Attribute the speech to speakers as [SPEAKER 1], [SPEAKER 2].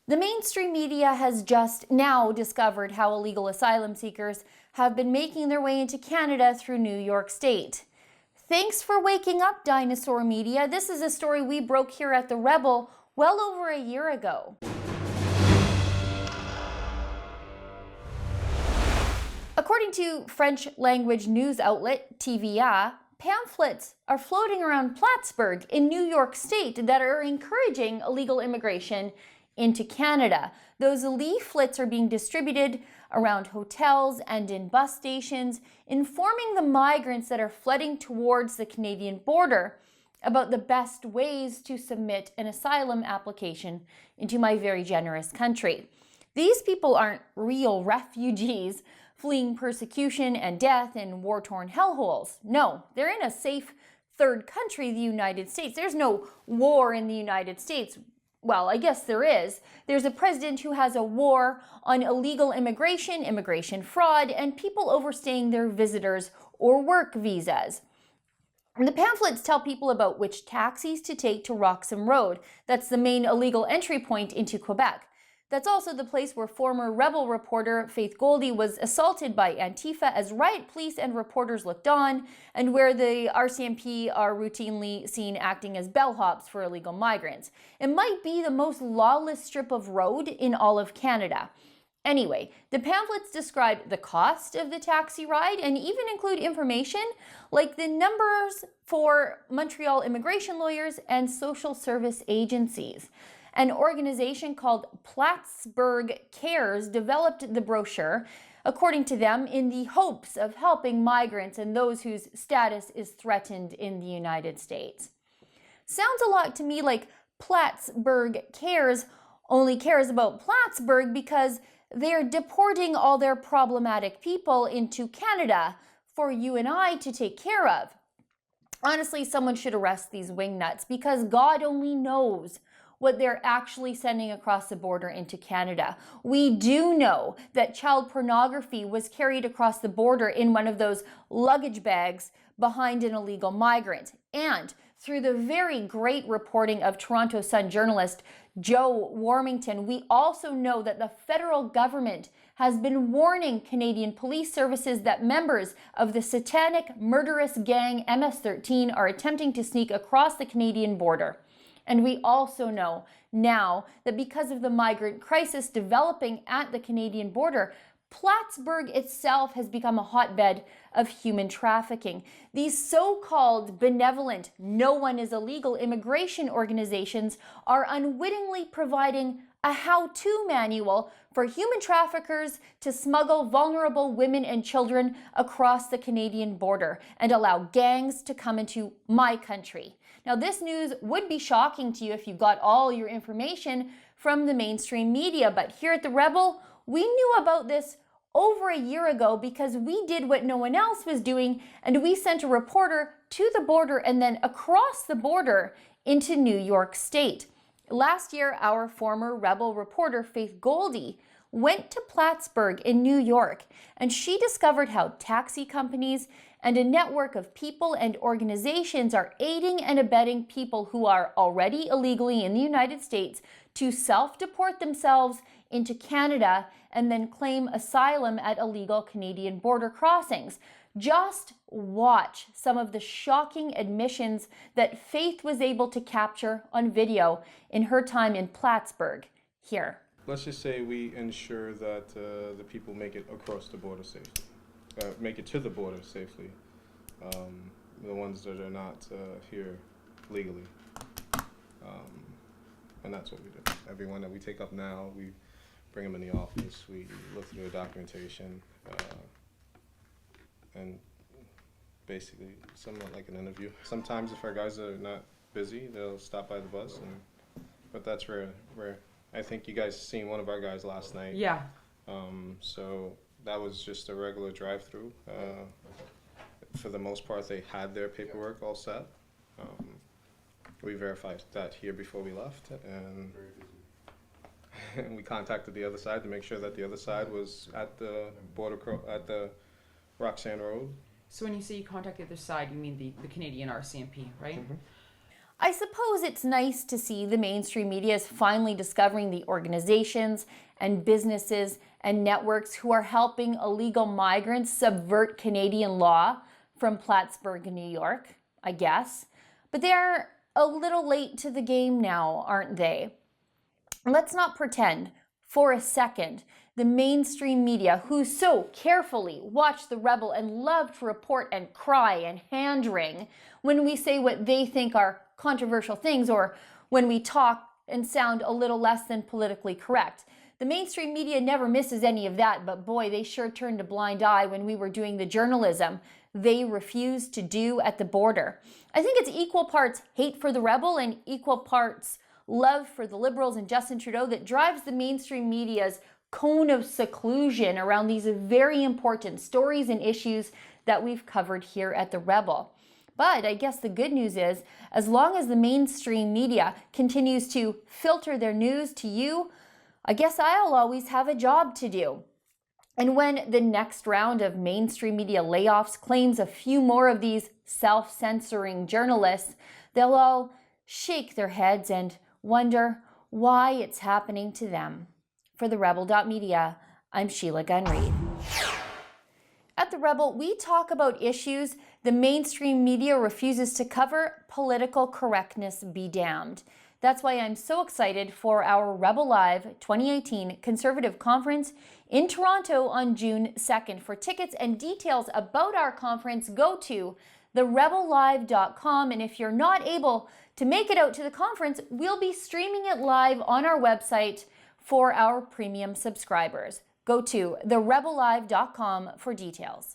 [SPEAKER 1] The mainstream media has just now discovered how illegal asylum seekers have been making their way into Canada through New York State. Thanks for waking up, Dinosaur Media. This is a story we broke here at The Rebel well over a year ago. According to French language news outlet TVA, pamphlets are floating around Plattsburgh in New York State that are encouraging illegal immigration into Canada. Those leaflets are being distributed around hotels and in bus stations, informing the migrants that are flooding towards the Canadian border about the best ways to submit an asylum application into my very generous country. These people aren't real refugees fleeing persecution and death in war-torn hellholes. No, they're in a safe third country, the United States. There's no war in the United States. Well, I guess there is. There's a president who has a war on illegal immigration, immigration fraud, and people overstaying their visitors or work visas. And the pamphlets tell people about which taxis to take to Roxham Road. That's the main illegal entry point into Quebec. That's also the place where former Rebel reporter Faith Goldie was assaulted by Antifa as riot police and reporters looked on, and where the RCMP are routinely seen acting as bellhops for illegal migrants. It might be the most lawless strip of road in all of Canada. Anyway, the pamphlets describe the cost of the taxi ride and even include information like the numbers for Montreal immigration lawyers and social service agencies. An organization called Plattsburgh Cares developed the brochure, according to them, in the hopes of helping migrants and those whose status is threatened in the United States. Sounds a lot to me like Plattsburgh Cares only cares about Plattsburgh because they're deporting all their problematic people into Canada for you and I to take care of. Honestly, someone should arrest these wingnuts because God only knows what they're actually sending across the border into Canada. We do know that child pornography was carried across the border in one of those luggage bags behind an illegal migrant. And through the very great reporting of Toronto Sun journalist Joe Warmington, we also know that the federal government has been warning Canadian police services that members of the satanic murderous gang MS-13 are attempting to sneak across the Canadian border. And we also know now that because of the migrant crisis developing at the Canadian border, Plattsburgh itself has become a hotbed of human trafficking. These so-called benevolent, no one is illegal immigration organizations are unwittingly providing a how-to manual for human traffickers to smuggle vulnerable women and children across the Canadian border and allow gangs to come into my country. Now, this news would be shocking to you if you got all your information from the mainstream media, but here at The Rebel, we knew about this over a year ago because we did what no one else was doing, and we sent a reporter to the border and then across the border into New York State. Last year, our former Rebel reporter, Faith Goldie, went to Plattsburgh in New York, and she discovered how taxi companies and a network of people and organizations are aiding and abetting people who are already illegally in the United States to self-deport themselves into Canada and then claim asylum at illegal Canadian border crossings. Just watch some of the shocking admissions that Faith was able to capture on video in her time in Plattsburgh. Here.
[SPEAKER 2] Let's just say we ensure that the people make it across the border safely, make it to the border safely, the ones that are not here legally. And that's what we do. Everyone that we take up now, we bring them in the office, we look through the documentation, and basically somewhat like an interview. Sometimes if our guys are not busy, they'll stop by the bus, but that's rare. I think you guys seen one of our guys last night.
[SPEAKER 3] Yeah.
[SPEAKER 2] So that was just a regular drive-through. For the most part, they had their paperwork all set. We verified that here before we left, and we contacted the other side to make sure that the other side was at the border, at the Roxanne Road.
[SPEAKER 3] So when you say you contact the other side, you mean the Canadian RCMP, right?
[SPEAKER 2] Mm-hmm.
[SPEAKER 1] I suppose it's nice to see the mainstream media is finally discovering the organizations and businesses and networks who are helping illegal migrants subvert Canadian law from Plattsburgh, New York, I guess. But they're a little late to the game now, aren't they? Let's not pretend for a second the mainstream media, who so carefully watch The Rebel and love to report and cry and hand wring when we say what they think are controversial things, or when we talk and sound a little less than politically correct. The mainstream media never misses any of that, but boy, they sure turned a blind eye when we were doing the journalism they refused to do at the border. I think it's equal parts hate for The Rebel and equal parts love for the Liberals and Justin Trudeau that drives the mainstream media's cone of seclusion around these very important stories and issues that we've covered here at The Rebel. But I guess the good news is, as long as the mainstream media continues to filter their news to you, I guess I'll always have a job to do. And when the next round of mainstream media layoffs claims a few more of these self-censoring journalists, they'll all shake their heads and wonder why it's happening to them. For the Rebel.media, I'm Sheila Gunn-Reid. At The Rebel, we talk about issues the mainstream media refuses to cover. Political correctness be damned. That's why I'm so excited for our Rebel Live 2018 Conservative Conference in Toronto on June 2nd. For tickets and details about our conference, go to therebellive.com. And if you're not able to make it out to the conference, we'll be streaming it live on our website for our premium subscribers. Go to therebellive.com for details.